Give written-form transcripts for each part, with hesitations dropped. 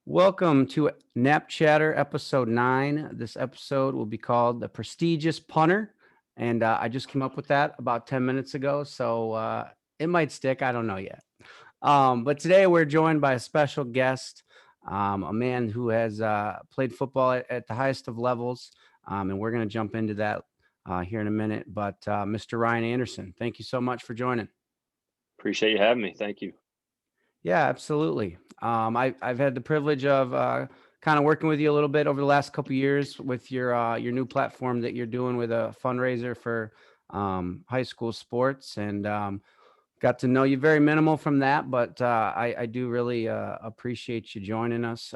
Welcome to Nap Chatter episode 9. This episode will be called The Prestigious Punter. And I just came up with that about 10 minutes ago. So it might stick. I don't know yet. But today we're joined by a special guest, a man who has played football at the highest of levels. And we're going to jump into that here in a minute. But Mr. Ryan Anderson, thank you so much for joining. Appreciate you having me. Thank you. Yeah, absolutely. I've had the privilege of kind of working with you a little bit over the last couple of years with your new platform that you're doing with a fundraiser for high school sports, and got to know you very minimal from that, but I do really appreciate you joining us.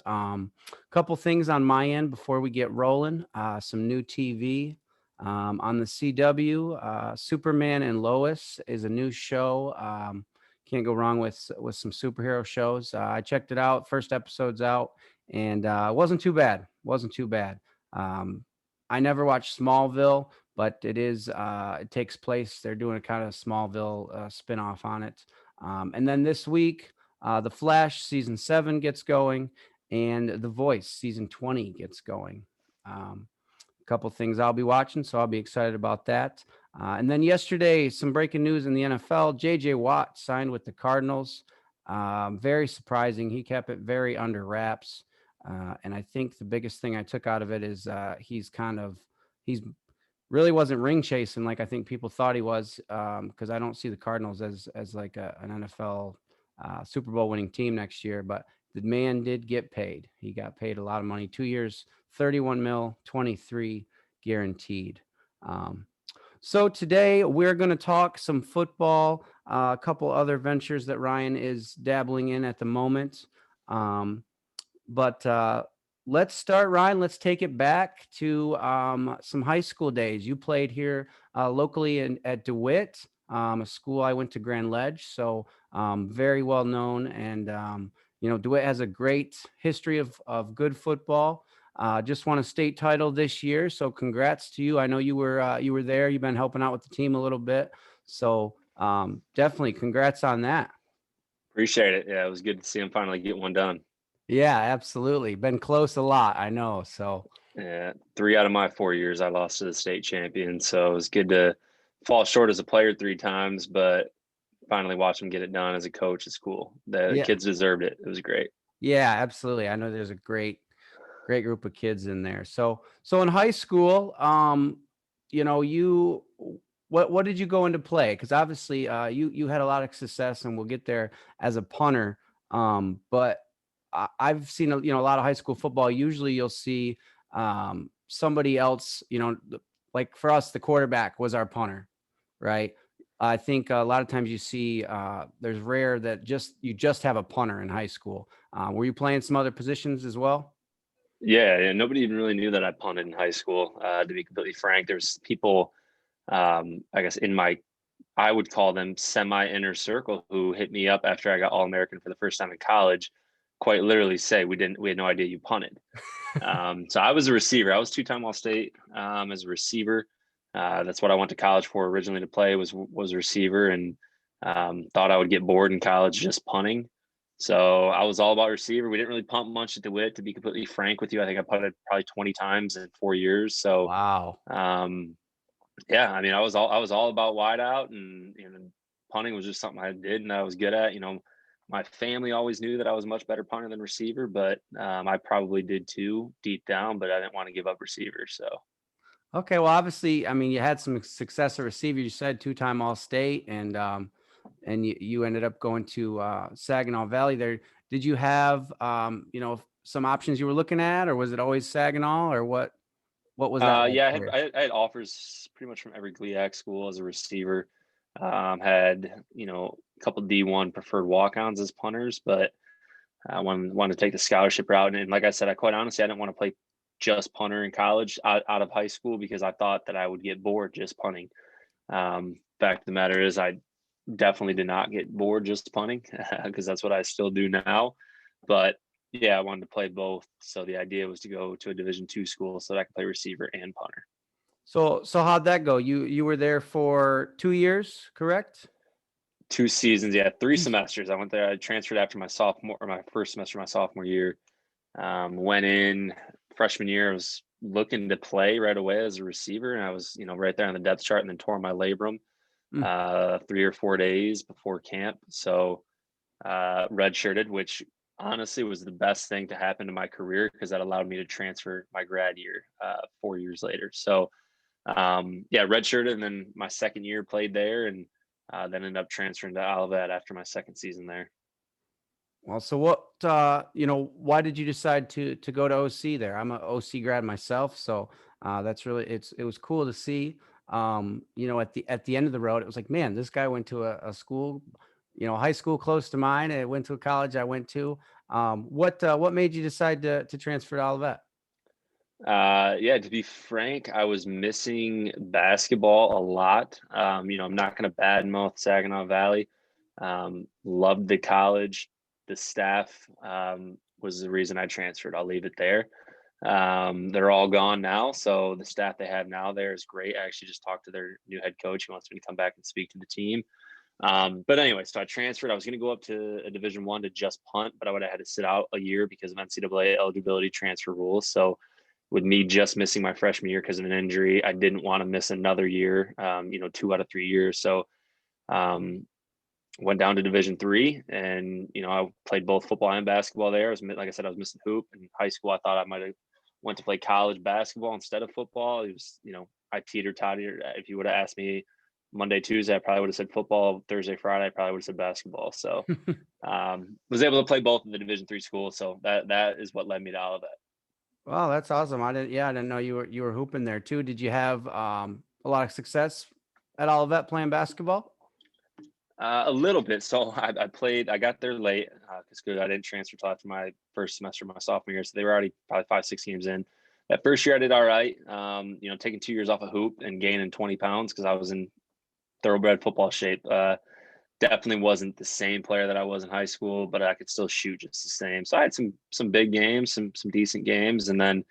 Couple things on my end before we get rolling. Some new TV on the CW. Superman and Lois is a new show. Can't go wrong with some superhero shows. I checked it out. First episode's out, and it wasn't too bad. Wasn't too bad. Um, I never watched Smallville, but it takes place. They're doing a kind of Smallville spinoff on it. And then this week, The Flash season 7 gets going, and The Voice season 20 gets going. A couple things I'll be watching, so I'll be excited about that. And then yesterday, some breaking news in the NFL. J.J. Watt signed with the Cardinals. Very surprising. He kept it very under wraps. And I think the biggest thing I took out of it is he's really wasn't ring chasing like I think people thought he was, because I don't see the Cardinals as like an NFL Super Bowl winning team next year. But the man did get paid. He got paid a lot of money. 2 years, 31 mil, 23 guaranteed. So today we're going to talk some football, a couple other ventures that Ryan is dabbling in at the moment. But let's start, Ryan. Let's take it back to some high school days. You played here locally at DeWitt, a school I went to Grand Ledge, so very well known. And DeWitt has a great history of good football. Just won a state title this year, so congrats to you. I know you were there. You've been helping out with the team a little bit, so definitely congrats on that. Appreciate it. Yeah, it was good to see him finally get one done. Yeah, absolutely. Been close a lot, I know. So Yeah, 3 out of my 4 years I lost to the state champion, so it was good to fall short as a player 3 times, but finally watch him get it done as a coach. It's cool. The yeah, kids deserved it. It was great. yeah, absolutely. I know there's a great group of kids in there. So in high school, you what did you go into play? Because obviously, you had a lot of success, and we'll get there as a punter. But I've seen a lot of high school football. Usually, you'll see somebody else. Like for us, the quarterback was our punter, right? I think a lot of times you see there's rare that you just have a punter in high school. Were you playing some other positions as well? Yeah, nobody even really knew that I punted in high school. To be completely frank, there's people, I guess, I would call them semi-inner circle, who hit me up after I got All-American for the first time in college, quite literally say, we had no idea you punted. So I was a receiver. I was 2-time All-State as a receiver. That's what I went to college for originally, to play was a receiver, and thought I would get bored in college just punting. So I was all about receiver. We didn't really punt much at DeWitt, to be completely frank with you. I think I punted probably 20 times in 4 years. So Wow. yeah, I mean, I was all about wide out, and punting was just something I did and I was good at. My family always knew that I was a much better punter than receiver, but I probably did too deep down. But I didn't want to give up receiver. So Okay, well, obviously, I mean, you had some success at receiver. You said 2-time All-State, and you ended up going to Saginaw Valley there. Did you have some options you were looking at, or was it always Saginaw, or what was that like yeah, for you? I had offers pretty much from every GLIAC school as a receiver. Had a couple D1 preferred walk-ons as punters, but I wanted to take the scholarship route. And like I said, I quite honestly, I didn't want to play just punter in college out of high school, because I thought that I would get bored just punting. Fact of the matter is, I definitely did not get bored just punting, because that's what I still do now. But yeah, I wanted to play both. So the idea was to go to a Division II school so that I could play receiver and punter. So how'd that go? You were there for 2 years, correct? 2 seasons, yeah, 3 semesters. I went there. I transferred after my first semester, my sophomore year. Went in freshman year, I was looking to play right away as a receiver, and I was, right there on the depth chart, and then tore my labrum Mm. 3 or 4 days before camp. So redshirted, which honestly was the best thing to happen to my career because that allowed me to transfer my grad year 4 years later. So yeah, redshirted, and then my second year played there, and then ended up transferring to Olivet after my second season there. Well, so what, why did you decide to go to OC there? I'm a OC grad myself, so that's really it was cool to see. At the end of the road, it was like, man, this guy went to a school, high school close to mine, and went to a college I went to. What made you decide to transfer to Olivet? Yeah, to be frank, I was missing basketball a lot. I'm not going to badmouth Saginaw Valley. Loved the college. The staff was the reason I transferred. I'll leave it there. They're all gone now. So the staff they have now there is great. I actually just talked to their new head coach. He wants me to come back and speak to the team. But anyway, so I transferred. I was going to go up to a Division 1 to just punt, but I would have had to sit out a year because of NCAA eligibility transfer rules. So with me just missing my freshman year because of an injury, I didn't want to miss another year, 2 out of 3 years. So um, went down to Division 3, and I played both football and basketball there. Like I said, I was missing hoop in high school. I thought I might have went to play college basketball instead of football. It was, I teeter-tottered. If you would have asked me Monday, Tuesday, I probably would have said football. Thursday, Friday, I probably would have said basketball. So was able to play both in the Division 3 school. So that is what led me to all of that. Well, that's awesome. I didn't know you were hooping there too. Did you have a lot of success at Olivet playing basketball? A little bit. So I played. I got there late because I didn't transfer till after my first semester, my sophomore year. So they were already probably 5, 6 games in. That first year I did all right. Taking 2 years off of hoop and gaining 20 pounds because I was in thoroughbred football shape. Definitely wasn't the same player that I was in high school, but I could still shoot just the same. So I had some big games, some decent games, and then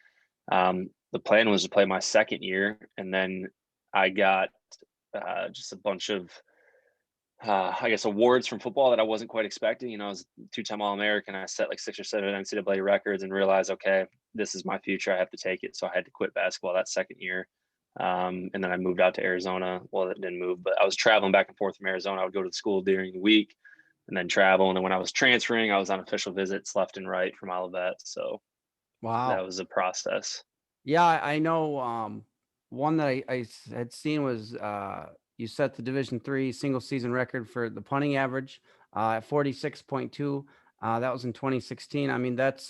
the plan was to play my second year, and then I got just a bunch of I guess awards from football that I wasn't quite expecting. I was two-time All-American. I set like 6 or 7 NCAA records and realized, okay, this is my future. I have to take it. So I had to quit basketball that second year. And then I moved out to Arizona. Well, it didn't move, but I was traveling back and forth from Arizona. I would go to school during the week and then travel. And then when I was transferring, I was on official visits left and right from Olivet. So that Wow. was a process. Yeah, I know. One that had seen was you set the Division 3 single season record for the punting average at 46.2. That was in 2016. I mean, that's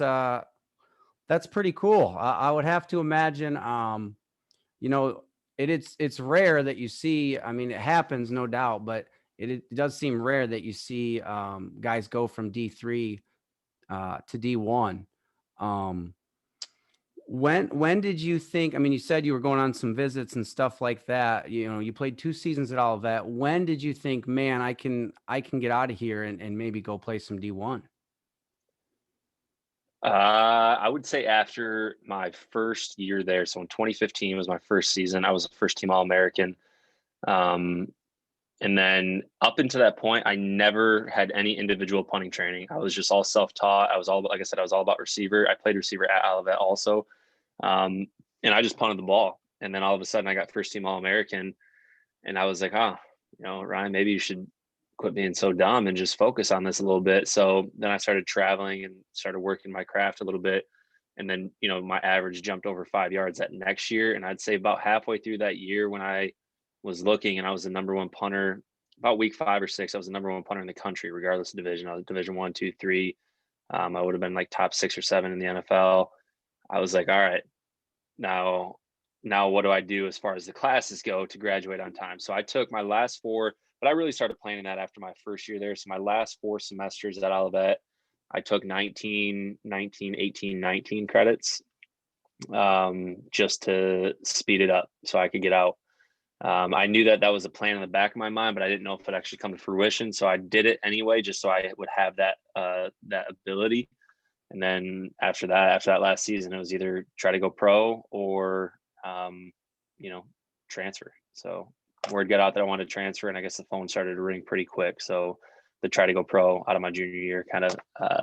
pretty cool. I would have to imagine. You know, it's rare that you see. I mean, it happens, no doubt, but it does seem rare that you see guys go from D3 to D1. Um, when did you think, I mean, you said you were going on some visits and stuff like that. You played 2 seasons at all of that. When did you think, man, I can get out of here and maybe go play some D1? I would say after my first year there. So in 2015 was my first season. I was a first team All American. Um, and then up until that point, I never had any individual punting training. I was just all self taught. I was all, like I said, I was all about receiver. I played receiver at Olivet also. Um, and I just punted the ball. And then all of a sudden I got first team All American. And I was like, oh, Ryan, maybe you should quit being so dumb and just focus on this a little bit. So then I started traveling and started working my craft a little bit. And then, my average jumped over 5 yards that next year. And I'd say about halfway through that year when I was looking and I was the number one punter, about week 5 or 6, I was the number one punter in the country, regardless of division. I was Division 1, 2, 3. I would have been like top 6 or 7 in the NFL. I was like, all right, now what do I do as far as the classes go to graduate on time? So I took my last 4, but I really started planning that after my first year there. So my last 4 semesters at Olivet, I took 19, 19, 18, 19 credits just to speed it up so I could get out. I knew that was a plan in the back of my mind, but I didn't know if it actually come to fruition. So I did it anyway, just so I would have that ability. And then after that last season, it was either try to go pro or, transfer. So word got out that I wanted to transfer, and I guess the phone started to ring pretty quick. So the try to go pro out of my junior year kind of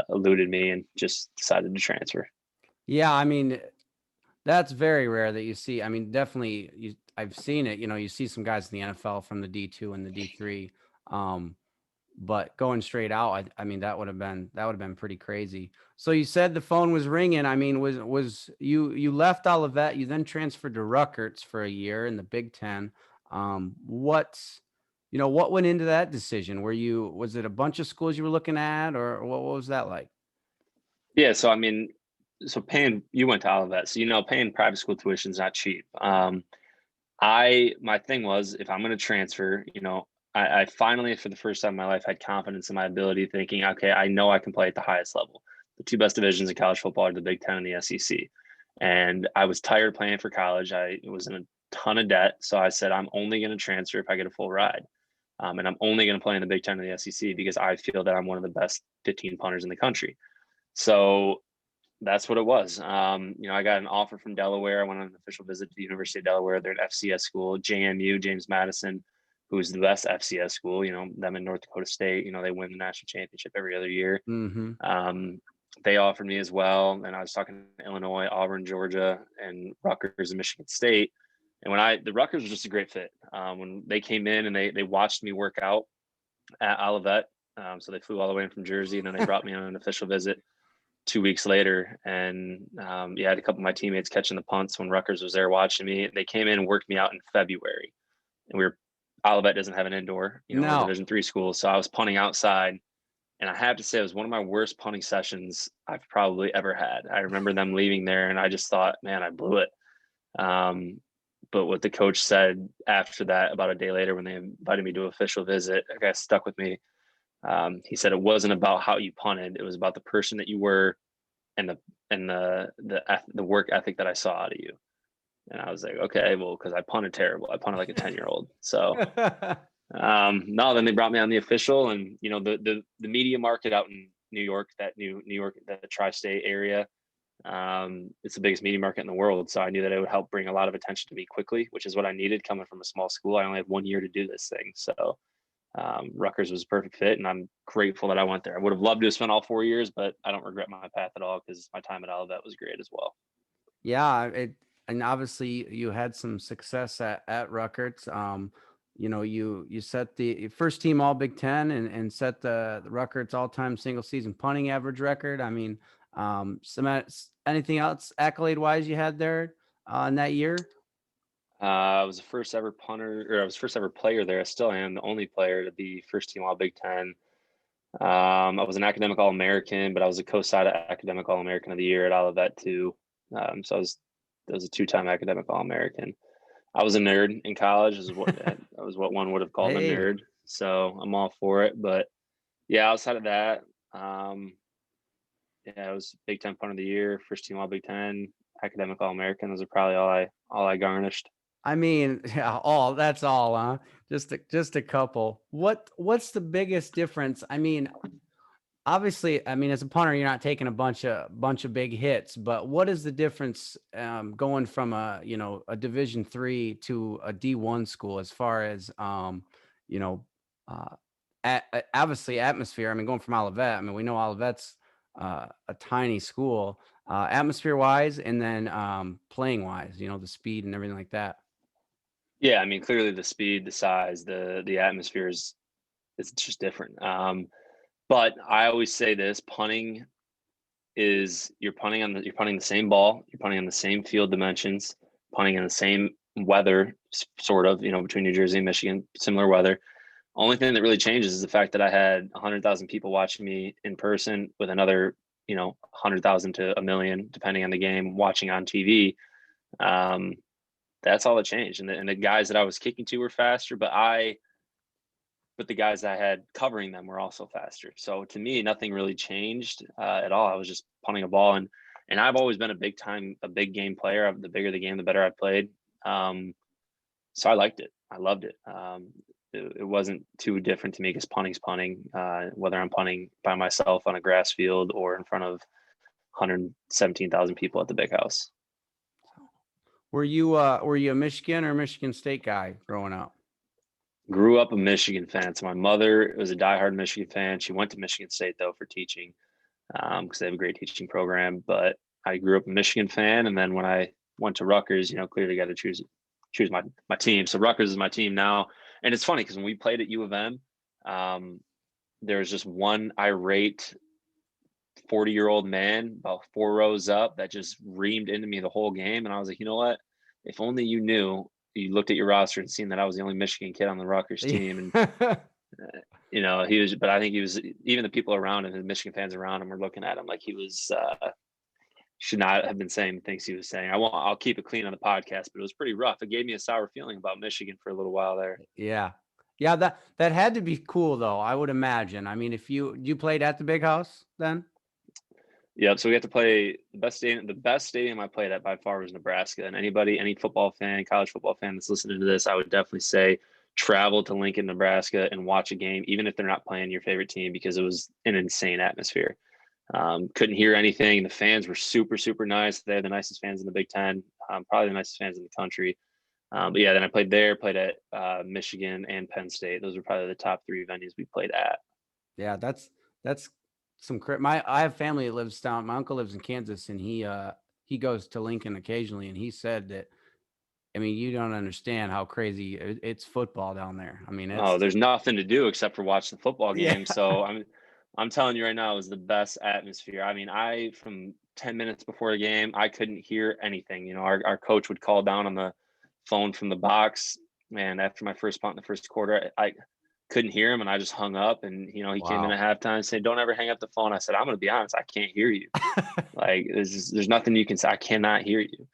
eluded me and just decided to transfer. Yeah, I mean, that's very rare that you see. I mean, definitely, I've seen it. You see some guys in the NFL from the D2 and the D3, um, but going straight out, I mean, that would have been pretty crazy. So you said the phone was ringing. I mean, was you left Olivet, you then transferred to Rutgers for a year in the Big Ten. What went into that decision? Was it a bunch of schools you were looking at, or what was that like? Yeah, so I mean, so paying you went to Olivet, so paying private school tuition is not cheap. My thing was if I'm going to transfer, I finally for the first time in my life had confidence in my ability, thinking, okay, I know I can play at the highest level. The two best divisions in college football are the Big Ten and the SEC, and I was tired of playing for college. I was in a ton of debt, so I said I'm only going to transfer if I get a full ride. And I'm only going to play in the Big Ten and the SEC because I feel that I'm one of the best 15 punters in the country. So that's what it was. I got an offer from Delaware. I went on an official visit to the University of Delaware. They're an FCS school, JMU, James Madison, who's the best FCS school. Them in North Dakota State. They win the national championship every other year. Mhm. They offered me as well, and I was talking to Illinois, Auburn, Georgia, and Rutgers and Michigan State. And the Rutgers was just a great fit. When they came in and they watched me work out at Olivet, so they flew all the way in from Jersey, and then they brought me on an official visit 2 weeks later. And I had a couple of my teammates catching the punts when Rutgers was there watching me. They came in and worked me out in February, and Olivet doesn't have an indoor, we're a No. Division III school, so I was punting outside. And I have to say, it was one of my worst punting sessions I've probably ever had. I remember them leaving there, and I just thought, man, I blew it. But what the coach said after that, about a day later, when they invited me to an official visit, I got stuck with me. He said it wasn't about how you punted; it was about the person that you were and the work ethic that I saw out of you. And I was like, okay, well, because I punted terrible. I punted like a 10-year-old. So no, then they brought me on the official, and the media market out in New York, New York, the tri-state area, it's the biggest media market in the world. So I knew that it would help bring a lot of attention to me quickly, which is what I needed coming from a small school. I only had 1 year to do this thing. So Rutgers was a perfect fit, and I'm grateful that I went there. I would have loved to have spent all 4 years, but I don't regret my path at all because my time at Olivet was great as well. Yeah, and obviously you had some success at Rutgers. You set the first team All Big Ten and set the Rutgers all-time single season punting average record. I mean, anything else accolade wise you had there in that year? I was the first ever punter, or I was first ever player there. I still am the only player to be first team All Big Ten. I was an academic All American, but I was a co-side academic All American of the year at Olivet too. So I was a two-time academic All American. I was a nerd in college. That was what one would have called a Hey, nerd. So I'm all for it. But yeah, outside of that, um, yeah, it was Big Ten Punter of the Year, first team All Big Ten, academic All American. Those are probably all I garnished. I mean, yeah, that's all, huh? Just a couple. What's the biggest difference? I mean, obviously, I mean, as a punter, you're not taking a bunch of big hits, but what is the difference going from a Division III to a D1 school as far as you know, uh, obviously atmosphere? I mean, going from Olivet, I mean, we know Olivet's a tiny school, atmosphere wise, and then playing wise, the speed and everything like that. Yeah, I mean, clearly the speed, the size, the atmosphere is it's just different. But I always say this: punting is you're punting the same ball, you're punting on the same field dimensions, punting in the same weather, sort of, between New Jersey and Michigan, similar weather. Only thing that really changes is the fact that I had 100,000 people watching me in person with another, 100,000 to a million, depending on the game, watching on TV. Um, that's all that changed. And the guys that I was kicking to were faster, but the guys I had covering them were also faster. So to me, nothing really changed at all. I was just punting a ball, and I've always been a big game player. The bigger the game, the better I played. So I liked it. I loved it. It wasn't too different to me because punting's punting, whether I'm punting by myself on a grass field or in front of 117,000 people at the big house. Were you a Michigan or Michigan State guy growing up? Grew up a Michigan fan. So my mother was a diehard Michigan fan. She went to Michigan State though for teaching because they have a great teaching program. But I grew up a Michigan fan, and then when I went to Rutgers, clearly got to choose my team. So Rutgers is my team now, and it's funny because when we played at U of M, there was just one irate 40-year-old man about 4 rows up that just reamed into me the whole game, and I was like, you know what? If only you knew. You looked at your roster and seen that I was the only Michigan kid on the Rutgers team, and he was. But I think he was. Even the people around him, the Michigan fans around him, were looking at him like he was. Should not have been saying the things he was saying. I'll keep it clean on the podcast, but it was pretty rough. It gave me a sour feeling about Michigan for a little while there. Yeah. Yeah, that had to be cool though, I would imagine. I mean, if you played at the big house then? Yeah, so we got to play the best stadium I played at by far was Nebraska. And any football fan, college football fan that's listening to this, I would definitely say travel to Lincoln, Nebraska and watch a game, even if they're not playing your favorite team, because it was an insane atmosphere. Couldn't hear anything. The fans were super, super nice. They're the nicest fans in the Big Ten, probably the nicest fans in the country. But yeah, then I played at Michigan and Penn State. Those were probably the top three venues we played at. Yeah, that's I have family that lives down. My uncle lives in Kansas, and he goes to Lincoln occasionally, and he said that, I mean, you don't understand how crazy it's football down there. I mean, Oh, it's there's nothing to do except for watch the football yeah. game. So I'm telling you right now, it was the best atmosphere. I mean, from 10 minutes before the game, I couldn't hear anything. Our coach would call down on the phone from the box. Man, after my first punt in the first quarter, I couldn't hear him, and I just hung up. And he came in Wow. at halftime and said, "Don't ever hang up the phone." I said, "I'm going to be honest, I can't hear you. Like there's nothing you can say. I cannot hear you."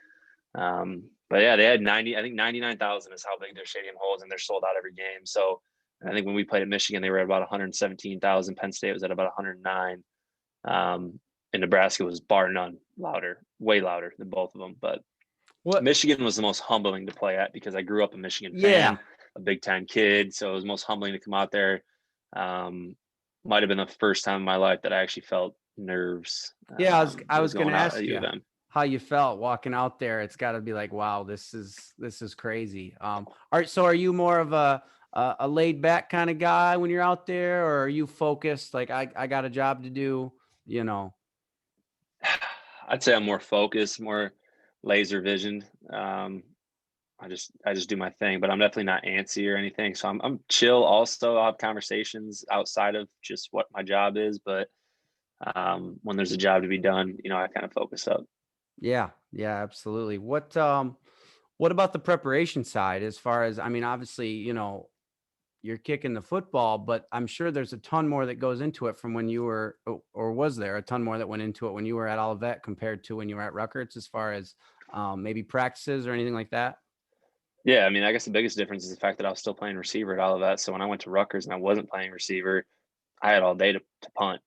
But yeah, they had 99,000 is how big their stadium holds, and they're sold out every game. So I think when we played at Michigan, they were at about 117,000. Penn State was at about 109. And Nebraska was bar none louder, way louder than both of them. But What? Michigan was the most humbling to play at because I grew up a Michigan Yeah. fan, a Big Ten kid. So it was most humbling to come out there. Might have been the first time in my life that I actually felt nerves. Yeah, I was going going to out ask at U you of M. how you felt walking out there. It's got to be like, wow, this is crazy. So are you more of a laid back kind of guy when you're out there, or are you focused? Like, I got a job to do, you know? I'd say I'm more focused, more laser visioned. I just do my thing, but I'm definitely not antsy or anything. So I'm chill. Also, I'll have conversations outside of just what my job is, but when there's a job to be done, I kind of focus up. Yeah, yeah, absolutely. What about the preparation side? As far as, I mean, obviously, you're kicking the football, but I'm sure there's a ton more that goes into it from when you were, or was there a ton more that went into it when you were at Olivet compared to when you were at Rutgers, as far as maybe practices or anything like that? Yeah, I mean, I guess the biggest difference is the fact that I was still playing receiver at all of that. So when I went to Rutgers and I wasn't playing receiver, I had all day to punt.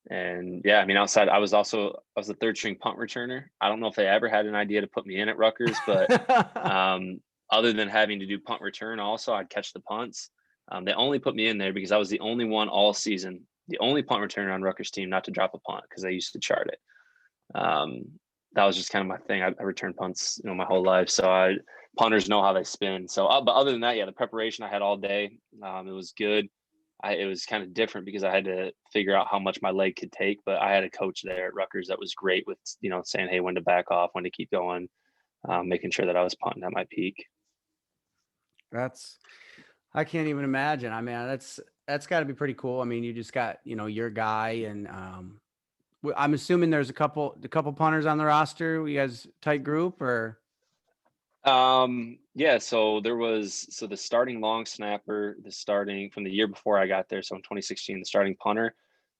And yeah, I mean, I was the third string punt returner. I don't know if they ever had an idea to put me in at Rutgers, but other than having to do punt return, also I'd catch the punts. They only put me in there because I was the only one all season, the only punt returner on Rutgers team not to drop a punt because they used to chart it. Um, that was just kind of my thing. I returned punts, my whole life, so punters know how they spin. So, but other than that, yeah, the preparation I had all day. It was good. It was kind of different because I had to figure out how much my leg could take, but I had a coach there at Rutgers that was great with, saying, hey, when to back off, when to keep going, making sure that I was punting at my peak. I can't even imagine. I mean, that's got to be pretty cool. I mean, you just got, your guy, and I'm assuming there's a couple punters on the roster. You guys tight group, or? Yeah, so the starting long snapper, the starting from the year before I got there, so in 2016, the starting punter,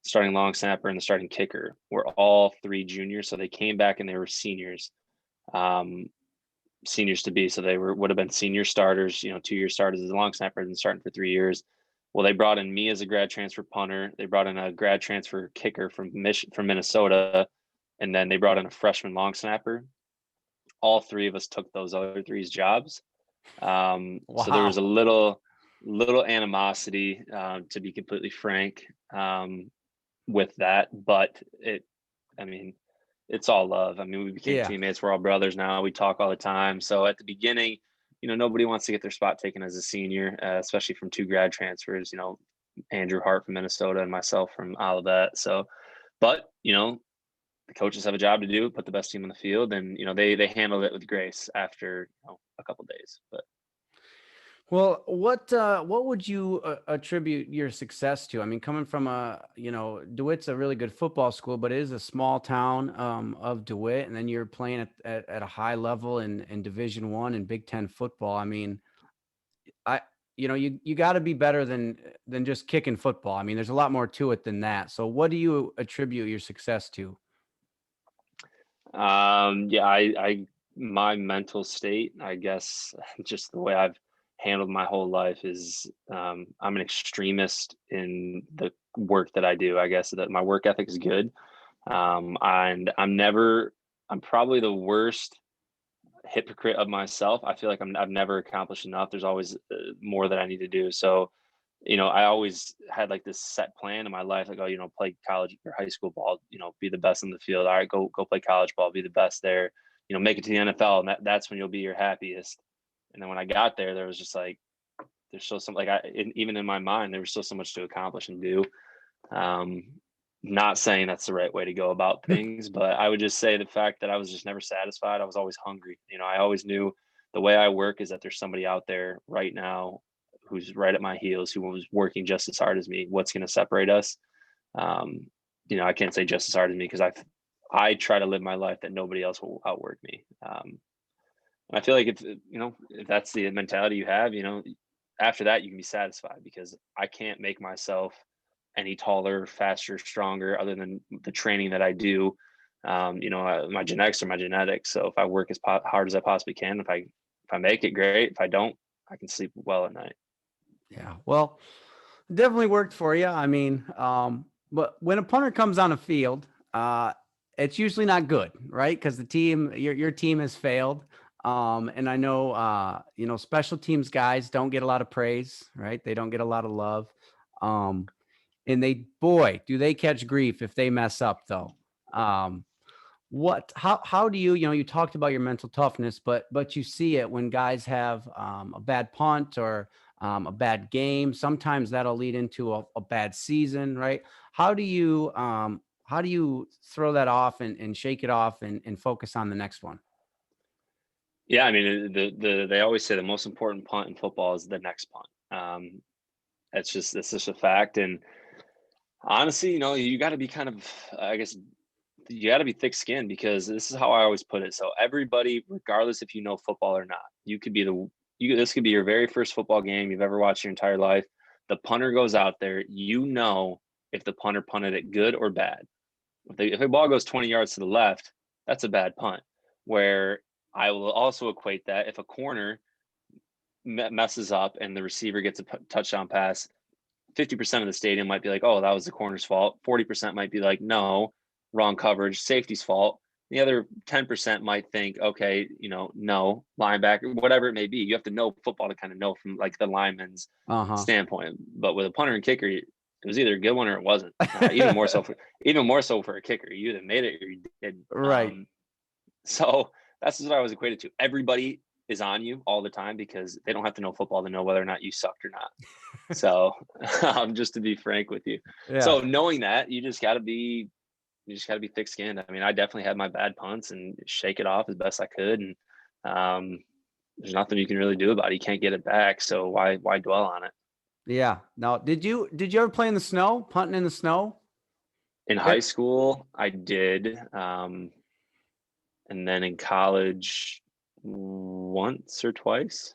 starting long snapper, and the starting kicker were all three juniors. So they came back and they were seniors, seniors to be. So they would have been senior starters, 2-year starters as a long snapper and starting for 3 years. Well, they brought in me as a grad transfer punter. They brought in a grad transfer kicker from Minnesota, and then they brought in a freshman long snapper. All three of us took those other three's jobs. So there was a Wow. little animosity, to be completely frank, with that, but I mean, it's all love. I mean, we became Yeah. teammates. We're all brothers now. We talk all the time. So at the beginning, nobody wants to get their spot taken as a senior, especially from two grad transfers, Andrew Hart from Minnesota and myself from Olivet. So, but, the coaches have a job to do, put the best team on the field, and they handled it with grace after a couple days. But Well, what would you attribute your success to? I mean, coming from DeWitt's a really good football school, but it is a small town of DeWitt, and then you're playing at a high level in Division I and Big Ten football. I mean, I you got to be better than just kicking football. I mean, there's a lot more to it than that. So, what do you attribute your success to? yeah, I my mental state, I guess, just the way I've handled my whole life is I'm an extremist in the work that I do. I guess that my work ethic is good. And I'm probably the worst hypocrite of myself. I feel like I've never accomplished enough. There's always more that I need to do. So, I always had like this set plan in my life, like, oh, play college or high school ball, be the best in the field. All right, go play college ball, be the best there, make it to the NFL. And that's when you'll be your happiest. And then when I got there, there was just like, there's still some, like, even in my mind, there was still so much to accomplish and do. Um, Not saying that's the right way to go about things, but I would just say the fact that I was just never satisfied. I was always hungry. I always knew the way I work is that there's somebody out there right now who's right at my heels, who was working just as hard as me. What's going to separate us? Um, I can't say just as hard as me because I try to live my life that nobody else will outwork me. And I feel like if that's the mentality you have, after that you can be satisfied because I can't make myself any taller, faster, stronger, other than the training that I do. My genetics are my genetics. So if I work as hard as I possibly can, if I make it, great. If I don't, I can sleep well at night. Yeah, well, definitely worked for you. I mean, but when a punter comes on a field, it's usually not good, right? Because your team has failed. And I know, special teams guys don't get a lot of praise, right? They don't get a lot of love. And boy, do they catch grief if they mess up, though. Um, how do you talked about your mental toughness, but you see it when guys have a bad punt or a bad game. Sometimes that'll lead into a bad season, right? How do you throw that off and shake it off and focus on the next one? Yeah, I mean, they always say the most important punt in football is the next punt. It's just a fact. And honestly, you got to be kind of, I guess, you got to be thick skinned because this is how I always put it. So everybody, regardless if you know football or not, this could be your very first football game you've ever watched your entire life. The punter goes out there, if the punter punted it good or bad. If the ball goes 20 yards to the left, that's a bad punt. Where I will also equate that if a corner messes up and the receiver gets a touchdown pass, 50% of the stadium might be like, oh, that was the corner's fault. 40% might be like, no, wrong coverage, safety's fault. The other 10% might think, okay, no, linebacker, whatever it may be. You have to know football to kind of know from like the lineman's Uh-huh. standpoint. But with a punter and kicker, it was either a good one or it wasn't. Even more so for a kicker. You either made it or you didn't. Right. So that's what I was equated to. Everybody is on you all the time because they don't have to know football to know whether or not you sucked or not. So, just to be frank with you. Yeah. So knowing that, you just got to be thick skinned. I mean, I definitely had my bad punts and shake it off as best I could. And there's nothing you can really do about it. You can't get it back. So why dwell on it? Yeah. Now, did you ever play in the snow, punting in the snow? In high school, I did. And then in college, once or twice.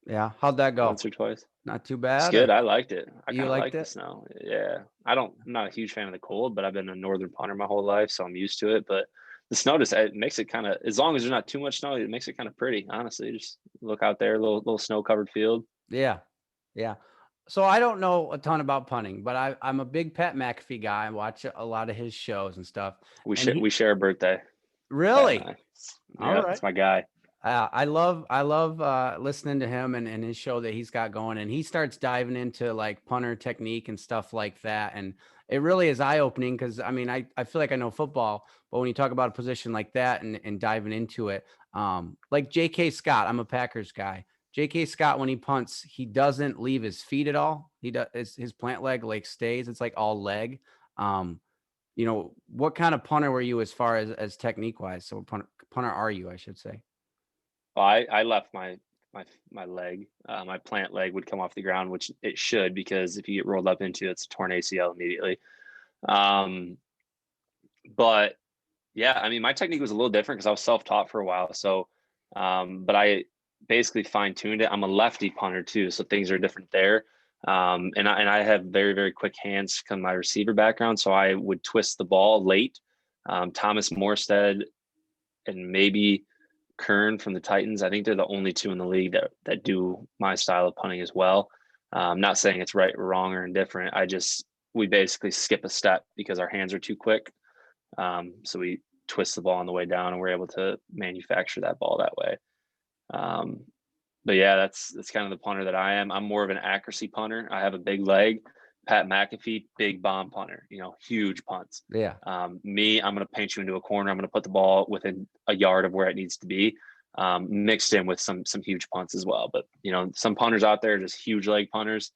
Yeah. How'd that go? Once or twice. Not too It's bad, good. or I liked it. I you kind of liked like the it? snow. Yeah. I'm not a huge fan of the cold, but I've been a northern punter my whole life, so I'm used to it. But the snow just it makes it kind of, as long as there's not too much snow, it makes it kind of pretty. Honestly, just look out there, little snow covered field. Yeah. Yeah. So I don't know a ton about punting, but I'm a big Pat McAfee guy. I watch a lot of his shows and stuff. We And share he we share a birthday, Pat and really, I. all Yeah, right. it's my guy. I love listening to him and his show that he's got going, and he starts diving into like punter technique and stuff like that. And it really is eye opening because I mean, I feel like I know football, but when you talk about a position like that and diving into it, like J.K. Scott, I'm a Packers guy. J.K. Scott, when he punts, he doesn't leave his feet at all. He does his plant leg like stays. It's like all leg. Um, what kind of punter were you as far as technique wise? So punter are you, I should say. Well, I left my leg, my plant leg would come off the ground, which it should, because if you get rolled up into it, it's a torn ACL immediately. Um, but yeah, I mean, my technique was a little different because I was self-taught for a while. So, but I basically fine-tuned it. I'm a lefty punter too, so things are different there. And I have very, very quick hands because of my receiver background. So I would twist the ball late. Thomas Morstead and maybe Kern from the Titans. I think they're the only two in the league that do my style of punting as well. I'm not saying it's right or wrong or indifferent. We basically skip a step because our hands are too quick. So we twist the ball on the way down, and we're able to manufacture that ball that way. But yeah, that's kind of the punter that I am. I'm more of an accuracy punter. I have a big leg. Pat McAfee, big bomb punter, huge punts. Yeah. Me, I'm going to paint you into a corner. I'm going to put the ball within a yard of where it needs to be, mixed in with some huge punts as well. But, some punters out there are just huge leg punters.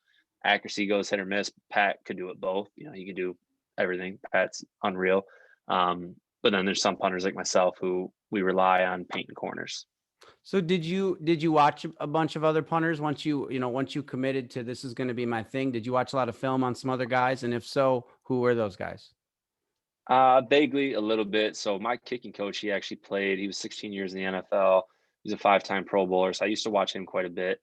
Accuracy goes hit or miss. Pat could do it both. He can do everything. Pat's unreal. But then there's some punters like myself who we rely on painting corners. So did you watch a bunch of other punters once you committed to this is going to be my thing? Did you watch a lot of film on some other guys? And if so, who were those guys? Vaguely a little bit. So my kicking coach, he actually played. He was 16 years in the NFL. He's a 5-time Pro Bowler, so I used to watch him quite a bit.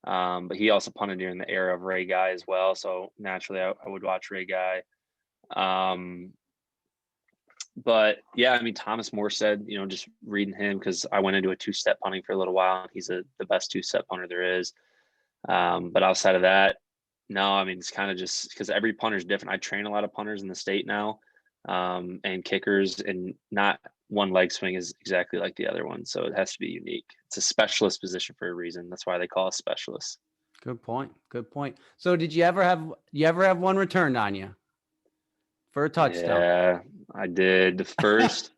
But he also punted during the era of Ray Guy as well. So naturally, I would watch Ray Guy. But yeah, I mean, Thomas Morstead, just reading him because I went into a two-step punting for a little while, and he's the best two-step punter there is. But outside of that, no, I mean, it's kind of just because every punter is different. I train a lot of punters in the state now, and kickers, and not one leg swing is exactly like the other one. So it has to be unique. It's a specialist position for a reason. That's why they call us specialists. Good point. Good point. So did you ever have one returned on you for a touchdown? Yeah, I did. The first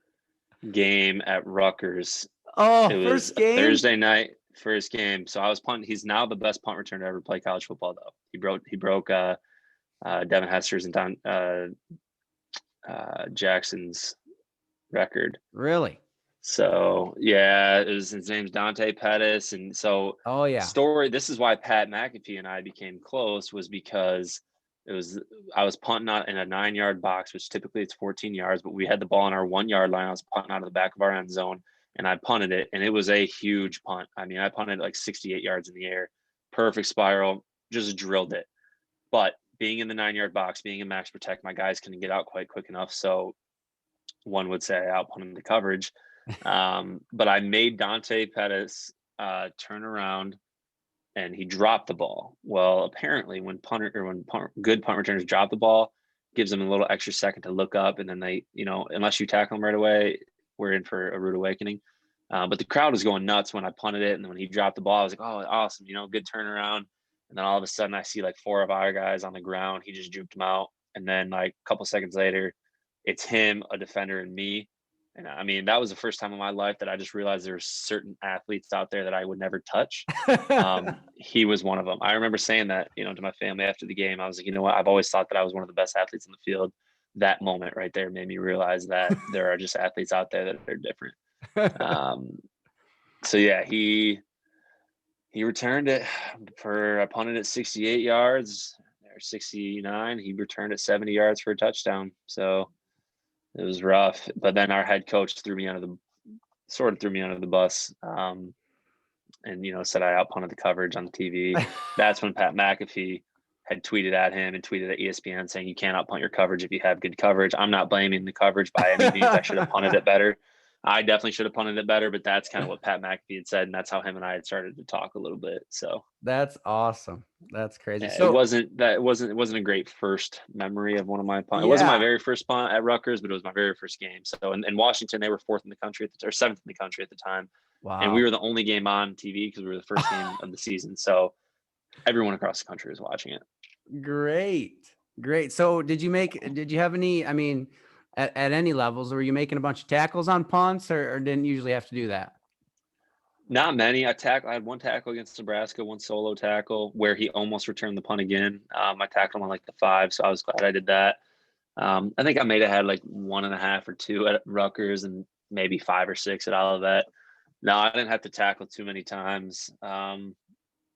game at Rutgers. Oh, It was first game? Thursday night, first game. So I was punting. He's now the best punt returner to ever play college football, though. He broke Devin Hester's and Don Jackson's record. Really? So yeah, his name's Dante Pettis. And so Oh yeah. this is why Pat McAfee and I became close, was because I was punting out in a 9-yard box, which typically it's 14 yards, but we had the ball on our 1-yard line. I was punting out of the back of our end zone, and I punted it, and it was a huge punt. I mean, I punted like 68 yards in the air, perfect spiral, just drilled it. But being in the 9-yard box, being in max protect, my guys couldn't get out quite quick enough. So one would say I outpunted the coverage. But I made Dante Pettis turn around, and he dropped the ball. Well, apparently when good punt returners drop the ball, gives them a little extra second to look up, and then they, unless you tackle them right away, we're in for a rude awakening. But the crowd was going nuts when I punted it, and when he dropped the ball, I was like, "Oh, awesome! Good turnaround." And then all of a sudden, I see like 4 of our guys on the ground. He just juked them out, and then like a couple seconds later, it's him, a defender, and me. And I mean, that was the first time in my life that I just realized there were certain athletes out there that I would never touch. He was one of them. I remember saying that, to my family after the game. I was like, you know what? I've always thought that I was one of the best athletes in the field. That moment right there made me realize that there are just athletes out there that are different. So yeah, he returned it I punted it 68 yards or 69. He returned it 70 yards for a touchdown. So it was rough, but then our head coach threw me under the bus, and said I outpunted the coverage on the TV. That's when Pat McAfee had tweeted at him and tweeted at ESPN saying you can't outpunt your coverage if you have good coverage. I'm not blaming the coverage by any means. I should have punted it better. I definitely should have punted it better, but that's kind of what Pat McAfee had said, and that's how him and I had started to talk a little bit. So that's awesome. That's crazy. Yeah, so it wasn't a great first memory of one of my punts. It wasn't my very first punt at Rutgers, but it was my very first game. So in Washington, they were 4th in the country or 7th in the country at the time. Wow. And we were the only game on TV because we were the first game of the season. So everyone across the country was watching it. Great. So did you have any, I mean, at any levels, were you making a bunch of tackles on punts or didn't usually have to do that? Not many. I had one tackle against Nebraska, one solo tackle where he almost returned the punt again. I tackled him on like the 5, so I was glad I did that. I think I may have had like 1.5 or 2 at Rutgers and maybe 5 or 6 at Olivet. No, I didn't have to tackle too many times,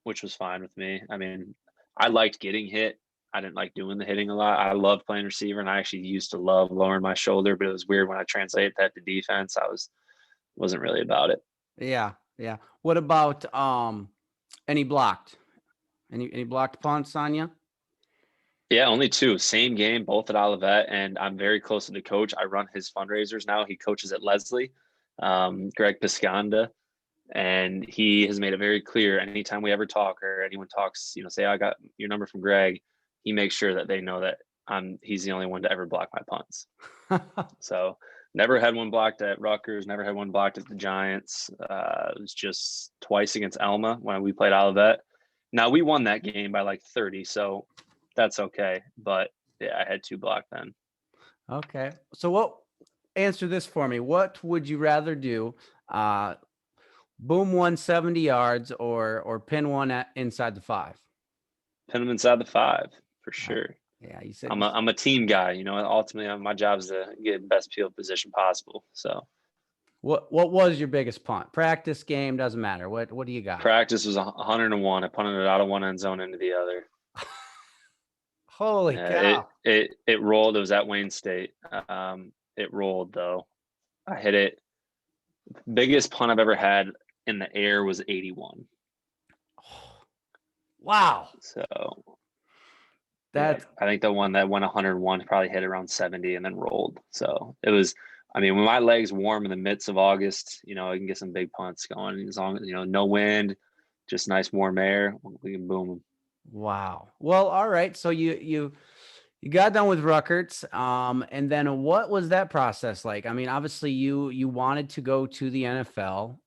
which was fine with me. I mean, I liked getting hit. I didn't like doing the hitting a lot. I loved playing receiver, and I actually used to love lowering my shoulder, but it was weird when I translated that to defense. Wasn't really about it. Yeah, yeah. What about any blocked? Any blocked punts on you? Yeah, only 2. Same game, both at Olivet, and I'm very close to the coach. I run his fundraisers now. He coaches at Leslie, Greg Pisconda, and he has made it very clear anytime we ever talk or anyone talks, say I got your number from Greg, he makes sure that they know that he's the only one to ever block my punts. So never had one blocked at Rutgers, never had one blocked at the Giants. It was just twice against Elma when we played Olivet. Now we won that game by like 30, so that's okay. But yeah, I had 2 blocked then. Okay. So answer this for me. What would you rather do? Boom one 70 yards or pin one inside the 5? Pin them inside the 5 for Right. sure. Yeah, you said I'm a team guy. Ultimately, my job is to get best field position possible. So what was your biggest punt? Practice, game, doesn't matter. What do you got? practice was 101. I punted it out of one end zone into the other. Holy Yeah, cow. it rolled. It was at Wayne State. It rolled though. I hit it. Biggest punt I've ever had in the air was 81. Wow. So yeah, That's I think the one that went 101 probably hit around 70 and then rolled. So it was. I mean, when my legs warm in the midst of August, I can get some big punts going as long as no wind, just nice warm air. We can boom them. wow. Well, all right. So you got done with Rutgers, and then what was that process like? I mean, obviously you wanted to go to the NFL.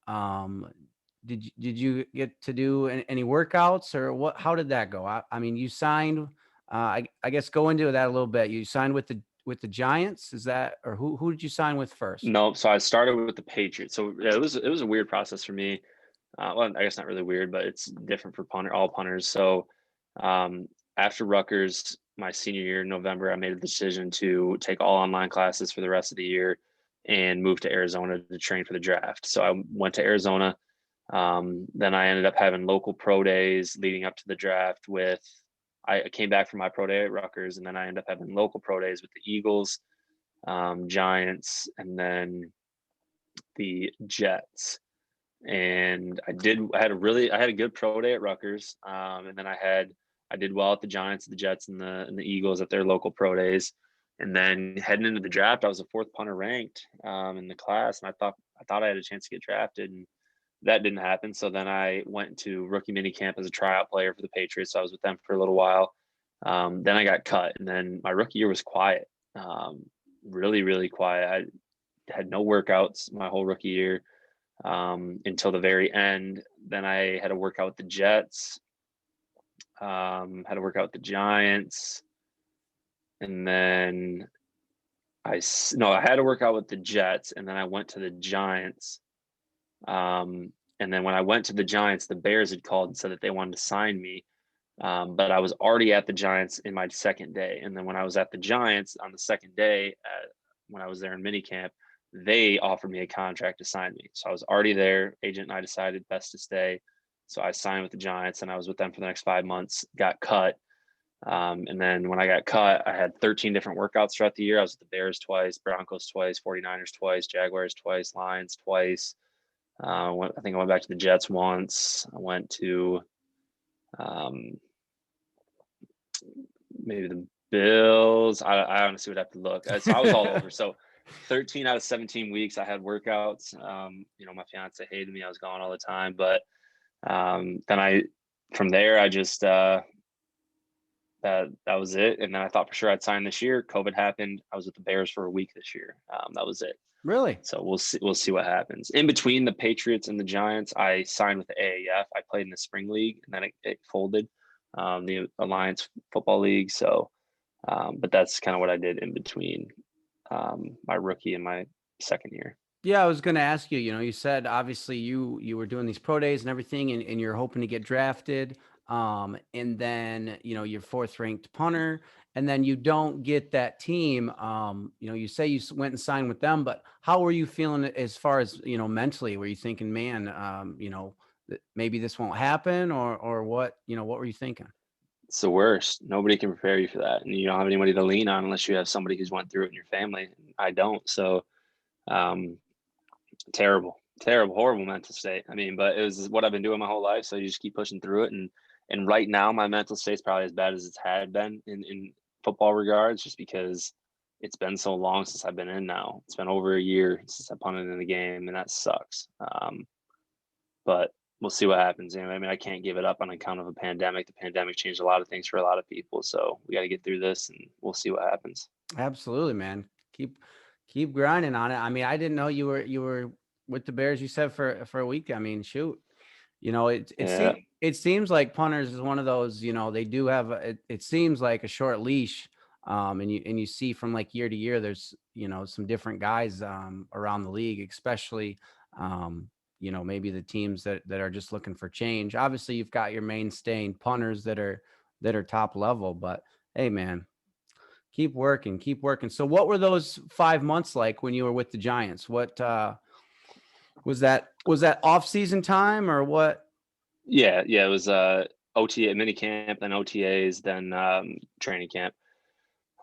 Did you get to do any workouts or what? How did that go? I mean, you signed. I guess go into that a little bit. You signed with the Giants. Is that or who did you sign with first? Nope. So I started with the Patriots. So yeah, it was a weird process for me. Well, I guess not really weird, but it's different for all punters. So after Rutgers, my senior year in November, I made a decision to take all online classes for the rest of the year and move to Arizona to train for the draft. So I went to Arizona. Then I ended up having local pro days leading up to the draft with. I came back from my pro day at Rutgers, and then I ended up having local pro days with the Eagles, Giants, and then the Jets. And I had a good pro day at Rutgers. And then I did well at the Giants, the Jets, and the Eagles at their local pro days. And then heading into the draft, I was the 4th punter ranked in the class, and I thought I had a chance to get drafted, and that didn't happen. So then I went to rookie mini camp as a tryout player for the Patriots. So I was with them for a little while. Then I got cut, and then my rookie year was quiet, really, really quiet. I had no workouts my whole rookie year until the very end. Then I had a workout with the Jets, had a workout with the Giants, and then I had a workout with the Jets, and then I went to the Giants. And then when I went to the Giants, the Bears had called and said that they wanted to sign me. But I was already at the Giants in my second day. And then when I was at the Giants on the second day, when I was there in minicamp, they offered me a contract to sign me. So I was already there. Agent and I decided best to stay. So I signed with the Giants, and I was with them for the next 5 months, got cut. And then when I got cut, I had 13 different workouts throughout the year. I was with the Bears twice, Broncos twice, 49ers twice, Jaguars twice, Lions twice. I think I went back to the Jets once. I went to maybe the Bills. I honestly would have to look. So I was all over. So 13 out of 17 weeks I had workouts. My fiance hated me. I was gone all the time. But then from there, I just that was it. And then I thought for sure I'd sign this year. COVID happened. I was with the Bears for a week this year. That was it. Really? So we'll see what happens. In between the Patriots and the Giants, I signed with the AAF. I played in the spring league, and then it folded, the Alliance Football League. So, but that's kind of what I did in between my rookie and my second year. Yeah, I was going to ask you, you said obviously you were doing these pro days and everything and you're hoping to get drafted. And then, you're 4th ranked punter. and then you don't get that team, you say you went and signed with them, but how were you feeling as far as, mentally? Were you thinking, man, maybe this won't happen, or what, what were you thinking? It's the worst. Nobody can prepare you for that, and you don't have anybody to lean on unless you have somebody who's went through it in your family. I don't. So, um, terrible, terrible, horrible mental state. I mean, but it was what I've been doing my whole life. So you just keep pushing through it. And right now, my mental state's probably as bad as it's had been in football regards, just because it's been so long since I've been in now. It's been over a year since I punted in the game, and that sucks. But we'll see what happens. I mean, I can't give it up on account of a pandemic. The pandemic changed a lot of things for a lot of people. So we got to get through this, and we'll see what happens. Absolutely, man. Keep grinding on it. I mean, I didn't know you were with the Bears, you said, for a week. I mean, shoot. Yeah. It seems like punters is one of those, they do have it seems like a short leash. And you see from like year to year, there's, some different guys around the league, especially maybe the teams that are just looking for change. Obviously, you've got your mainstay punters that are top level, but hey, man, keep working, keep working. So what were those 5 months like when you were with the Giants? What was that off season time or what? Yeah. Yeah. It was OTA mini camp, then OTAs, then training camp.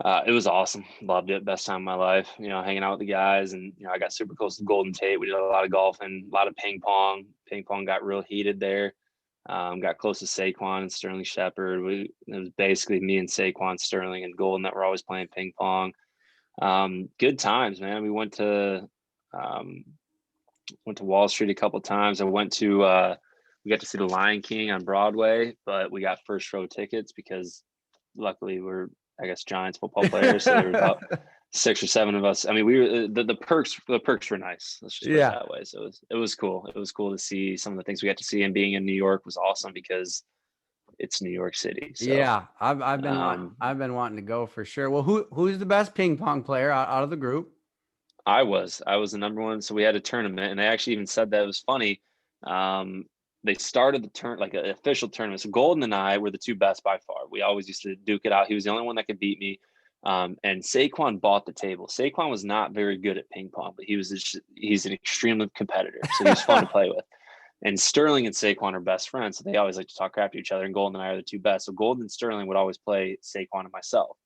It was awesome. Loved it. Best time of my life, hanging out with the guys. And, I got super close to Golden Tate. We did a lot of golfing, a lot of ping pong. Ping pong got real heated there. Got close to Saquon and Sterling Shepard. It was basically me and Saquon, Sterling, and Golden that were always playing ping pong. Good times, man. We um, went to Wall Street a couple times. We got to see The Lion King on Broadway, but we got first row tickets because luckily we're, I guess, Giants football players. So there were about 6 or 7 of us. I mean, we were the perks were nice. Let's just put it Yeah. that way. So it was cool. It was cool to see some of the things we got to see, and being in New York was awesome because it's New York City. So Yeah. I've been wanting to go for sure. Well, who's the best ping pong player out of the group? I was the number one. So we had a tournament, and they actually even said that. It was funny. Um, they started the turn like an official tournament. So Golden and I were the two best by far. We always used to duke it out. He was the only one that could beat me. And Saquon bought the table. Saquon was not very good at ping pong, but he's an extremely competitor. So he was fun to play with. And Sterling and Saquon are best friends. So they always like to talk crap to each other. And Golden and I are the two best. So Golden and Sterling would always play Saquon and myself.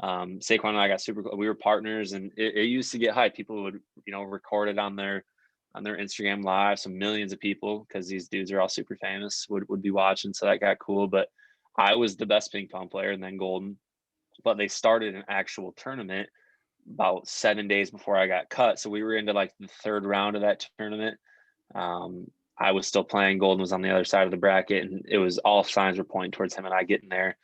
Saquon and I got super cool. We were partners, and it used to get hype. People would, record it on their Instagram live. So millions of people, because these dudes are all super famous, would be watching. So that got cool. But I was the best ping pong player, and then Golden. But they started an actual tournament about 7 days before I got cut. So we were into like the third round of that tournament. I was still playing. Golden was on the other side of the bracket, and it was all signs were pointing towards him and I getting there.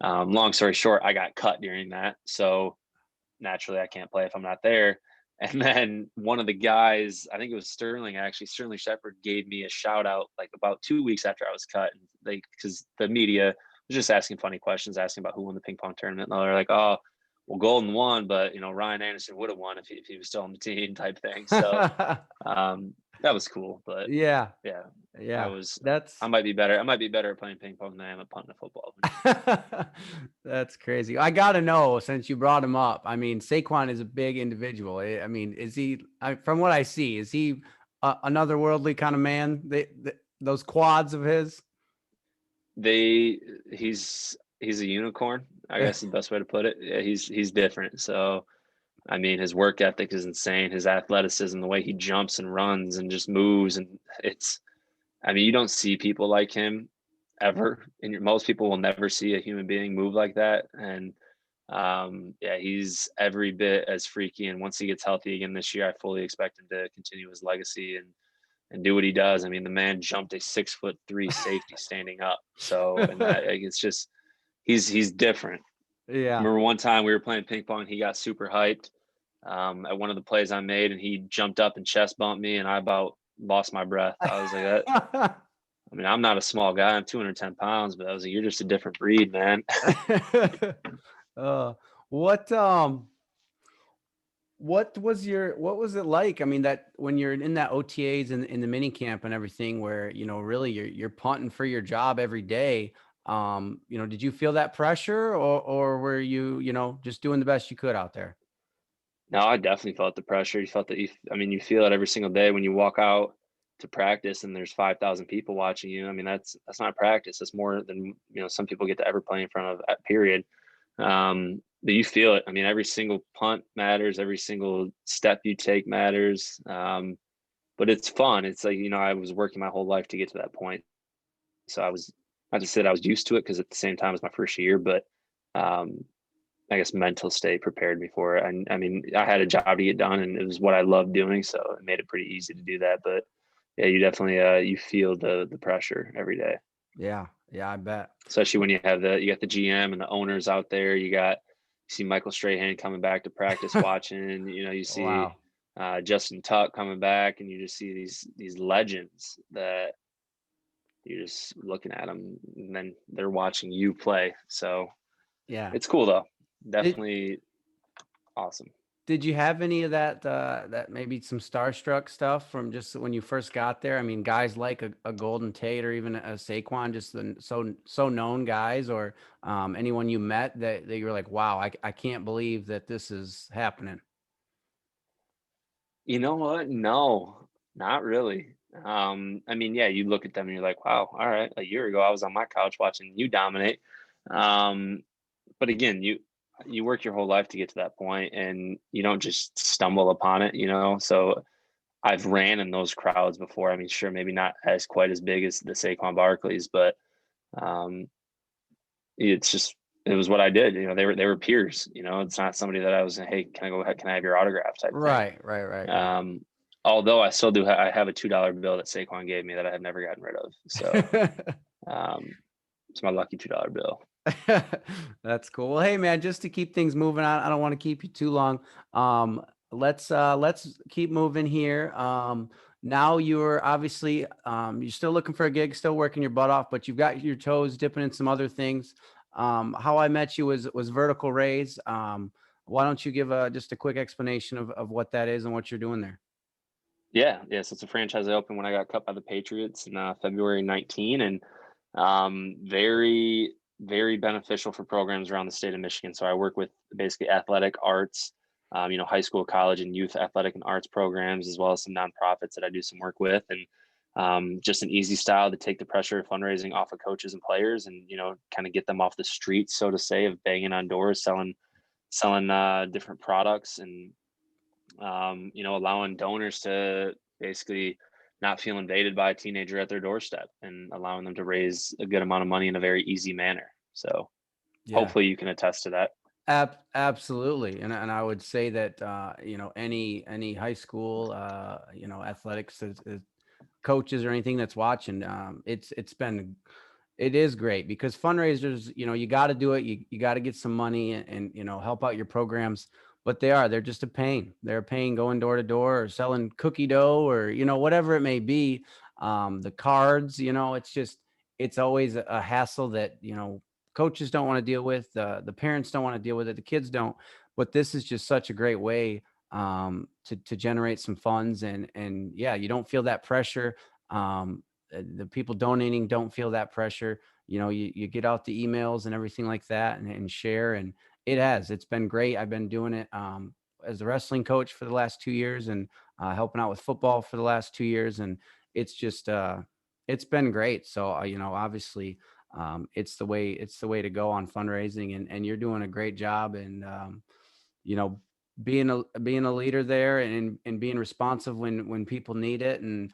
Long story short, I got cut during that. So naturally, I can't play if I'm not there. And then one of the guys, I think it was Sterling, actually, Sterling Shepard gave me a shout out like about 2 weeks after I was cut. And because the media was just asking funny questions, asking about who won the ping pong tournament. And they're like, oh, well, Golden won, but, Ryan Anderson would have won if he was still on the team type thing. So that was cool. But Yeah. yeah, Yeah. I might be better. I might be better at playing ping pong than I am at punting a football. That's crazy. I got to know, since you brought him up. I mean, Saquon is a big individual. I mean, from what I see, is he another worldly kind of man? Those quads of his. He's a unicorn, I guess is the best way to put it. Yeah, he's different. So I mean, his work ethic is insane. His athleticism, the way he jumps and runs and just moves, and I mean, you don't see people like him ever. And most people will never see a human being move like that. And yeah, he's every bit as freaky. And once he gets healthy again this year, I fully expect him to continue his legacy and do what he does. I mean, the man jumped a 6'3" safety standing up. So, and that, like, it's just he's different. Yeah. Remember one time we were playing ping pong, he got super hyped at one of the plays I made, and he jumped up and chest bumped me, and I about lost my breath. I was like, that. I mean, I'm not a small guy. I'm 210 pounds, but I was like, you're just a different breed, man. uh, what what was it like? I mean, that when you're in that OTAs and in the mini camp and everything, where really you're punting for your job every day. Did you feel that pressure, or were you, just doing the best you could out there? No, I definitely felt the pressure. You felt that I mean, you feel it every single day when you walk out to practice and there's 5,000 people watching you. I mean, that's not practice. That's more than, some people get to ever play in front of at period. But you feel it. I mean, every single punt matters. Every single step you take matters. But it's fun. It's like, I was working my whole life to get to that point. So I was, not to say that I was used to it because at the same time it was my first year, but um, I guess mental state prepared me for it. And I mean, I had a job to get done and it was what I loved doing. So it made it pretty easy to do that. But yeah, you definitely, you feel the pressure every day, Yeah, yeah, I bet. especially when you got the GM and the owners out there. You see Michael Strahan coming back to practice watching, you see Wow. Justin Tuck coming back, and you just see these legends that you're just looking at them, and then they're watching you play. So Yeah. it's cool though. Did Definitely awesome. did you have any of that maybe some starstruck stuff from just when you first got there? I mean, guys like a Golden Tate or even a Saquon, just the so known guys, or anyone you met that you're like, wow, I can't believe that this is happening. You know what? No, not really. I mean, yeah, you look at them and you're like, wow, all right. A year ago, I was on my couch watching you dominate. Um, but again, you work your whole life to get to that point, and you don't just stumble upon it. So I've ran in those crowds before. I mean, sure, maybe not as quite as big as the Saquon Barkleys, but um, it's just it was what I did. They were peers. It's not somebody that I was, hey, can I go? Can I have your autograph type thing. Right, right, right, Um, Although I still do, I have a $2 bill that Saquon gave me that I have never gotten rid of. So right. um, it's my lucky $2 bill. That's cool. Well, hey man, just to keep things moving on, I don't want to keep you too long. Um, let's keep moving here. Now you're obviously you're still looking for a gig, still working your butt off, but you've got your toes dipping in some other things. How I met you was vertical raise. Why don't you give just a quick explanation of what that is and what you're doing there? Yeah, yeah. So it's a franchise I opened when I got cut by the Patriots in February 19, and very, very beneficial for programs around the state of Michigan. So I work with basically athletic arts, high school, college, and youth athletic and arts programs, as well as some nonprofits that I do some work with, and just an easy style to take the pressure of fundraising off of coaches and players, and kind of get them off the streets, so to say, of banging on doors, selling different products, and allowing donors to basically not feel invaded by a teenager at their doorstep, and allowing them to raise a good amount of money in a very easy manner. So Yeah. hopefully you can attest to that. Absolutely, and I would say that any high school athletics coaches or anything that's watching, it is great because fundraisers, you got to do it. You got to get some money and help out your programs. But they're just a pain. They're a pain going door to door or selling cookie dough or whatever it may be. The cards, it's always a hassle that coaches don't want to deal with. The parents don't want to deal with it. The kids don't. But this is just such a great way to generate some funds and yeah, you don't feel that pressure. The people donating don't feel that pressure. You get out the emails and everything like that and share. And it's been great. I've been doing it as a wrestling coach for the last 2 years and helping out with football for the last 2 years. And it's just, it's been great. So, obviously it's the way to go on fundraising and you're doing a great job. And, you know, being a leader there and being responsive when people need it. And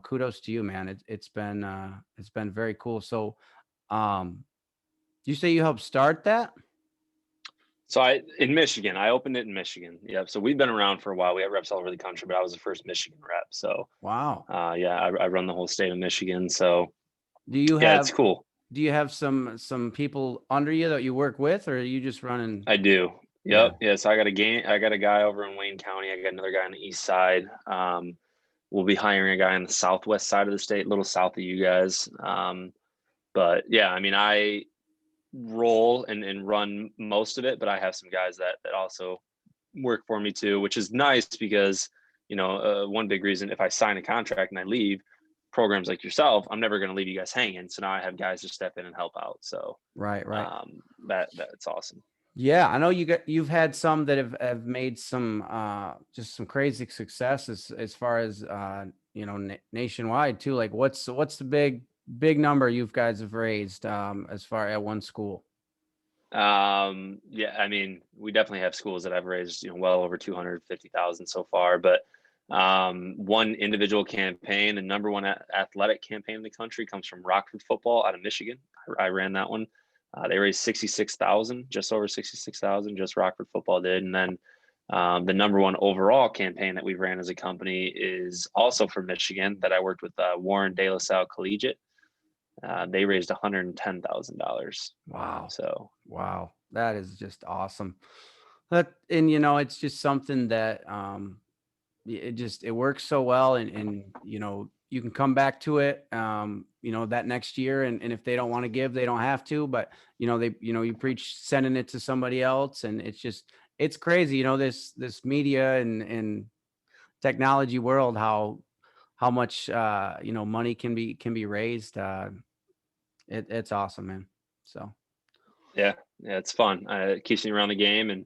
kudos to you, man. It's been very cool. So um you say you helped start that? So in Michigan, I opened it in Michigan. Yep. So we've been around for a while. We have reps all over the country, but I was the first Michigan rep. So Wow. yeah, I run the whole state of Michigan. So Do you yeah, it's have cool. do you have some people under you that you work with, or are you just running? I do. Yeah. Yep. Yeah. So I got a guy over in Wayne County. I got another guy on the east side. We'll be hiring a guy on the southwest side of the state, a little south of you guys. But yeah, I mean, I roll and run most of it, but I have some guys that also work for me too, which is nice because one big reason if I sign a contract and I leave, programs like yourself, I'm never going to leave you guys hanging. So now I have guys to step in and help out. So Right, right. that's awesome. Yeah, I know you've had some that have made some just some crazy success as far as nationwide too. Like what's the big number you guys have raised as far at one school? Yeah, I mean, we definitely have schools that have raised, well over 250,000 so far, but one individual campaign, the number one athletic campaign in the country comes from Rockford football out of Michigan. I ran that one. They raised 66,000, just over 66,000, just Rockford football did. And then the number one overall campaign that we ran as a company is also from Michigan that I worked with Warren De La Salle Collegiate. They raised $110,000. Wow. So Wow. That is just awesome. And it's just something that it works so well, and you can come back to it that next year, and if they don't want to give, they don't have to, but you preach sending it to somebody else, and it's crazy, this media and technology world, how much money can be raised. It's awesome, man. So yeah, it's fun. It keeps me around the game and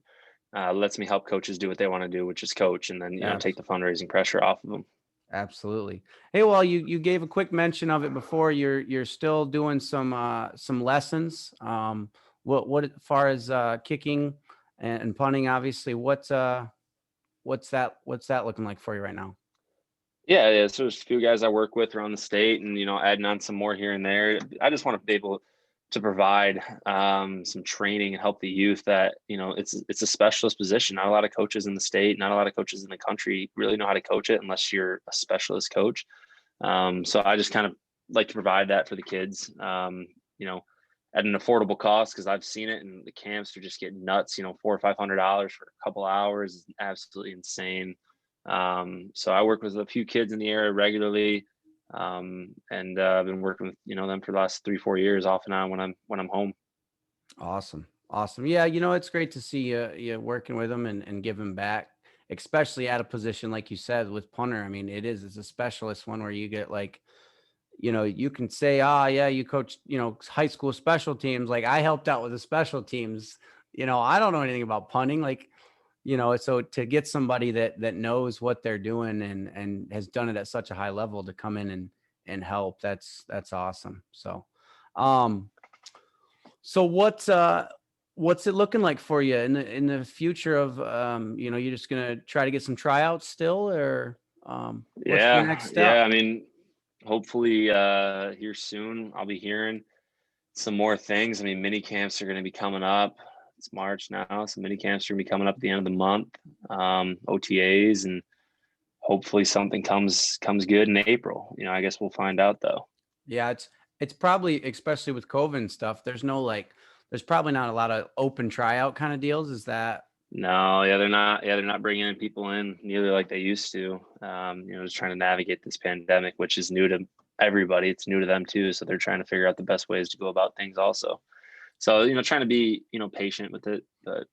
lets me help coaches do what they want to do, which is coach, and then take the fundraising pressure off of them. absolutely. Hey, well, you gave a quick mention of it before. You're still doing some lessons. What as far as kicking and punting, obviously, what's that looking like for you right now? Yeah. So there's a few guys I work with around the state, and adding on some more here and there. I just want to be able to provide some training and help the youth. That it's a specialist position. Not a lot of coaches in the state, not a lot of coaches in the country really know how to coach it unless you're a specialist coach. So I just kind of like to provide that for the kids, at an affordable cost, because I've seen it, and the camps are just getting nuts. $400 or $500 for a couple hours is absolutely insane. So I work with a few kids in the area regularly, and I've been working with them for the last 3-4 years off and on when I'm home. Awesome. Awesome. Yeah, it's great to see you working with them and giving back, especially at a position like you said with punter. I mean, it's a specialist one where you get like, you can say, ah, yeah, you coach, high school special teams. Like I helped out with the special teams. I don't know anything about punting. Like, so to get somebody that knows what they're doing and has done it at such a high level to come in and help, that's awesome. Um, so what's it looking like for you in the future of you're just gonna try to get some tryouts still, or what's your next Yeah, step? I mean, hopefully here soon I'll be hearing some more things. I mean, mini camps are going to be coming up. It's March now, so mini camps are going to be coming up at the end of the month. OTAs, and hopefully something comes good in April. I guess we'll find out though. Yeah, it's probably, especially with COVID and stuff, there's probably not a lot of open tryout kind of deals. Is that? No, yeah, they're not. Yeah, they're not bringing in people in nearly like they used to. Just trying to navigate this pandemic, which is new to everybody. It's new to them too, so they're trying to figure out the best ways to go about things also. So, trying to be, patient with it, but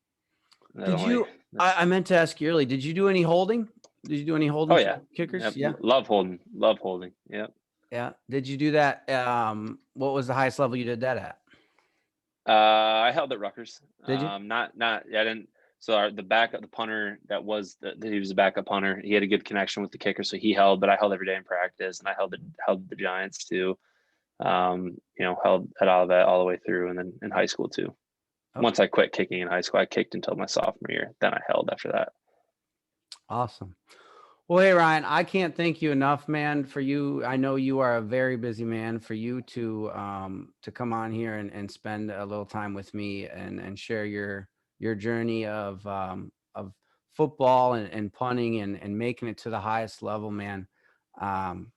that Did only you? I that's meant to ask you early. Did you do any holding? Did you do any oh holding for yeah. kickers? Yep. Yeah, Love holding. Love holding. Yep. yeah. Did you do that? What was the highest level you did that at? I held at Rutgers. Did you? Not I didn't. So the backup, the punter he was a backup punter. He had a good connection with the kicker, so he held. But I held every day in practice, and I held the Giants too. Held at all of that all the way through, and then in high school too. Okay. Once I quit kicking in high school, I kicked until my sophomore year. Then I held after that. Awesome. Well, hey Ryan, I can't thank you enough, man. For you, I know you are a very busy man. For you to come on here and spend a little time with me and share your journey of football and punting and making it to the highest level, man. Um,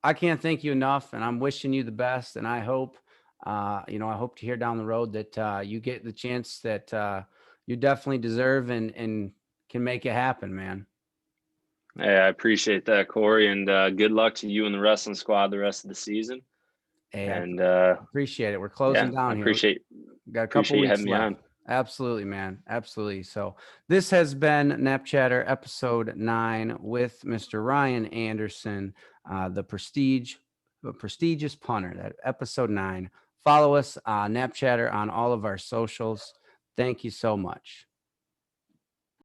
I can't thank you enough, and I'm wishing you the best. And I hope, I hope to hear down the road that you get the chance that you definitely deserve and can make it happen, man. Hey, I appreciate that, Corey, and good luck to you and the wrestling squad the rest of the season. Hey, I And appreciate it. We're yeah, closing I down here. Got a couple appreciate you weeks having me left. on. Absolutely, man. Absolutely. So this has been Nap Chatter episode 9 with Mr. Ryan Anderson, the Prestige prestigious punter. That episode 9. Follow us, Nap Chatter, on all of our socials. Thank you so much.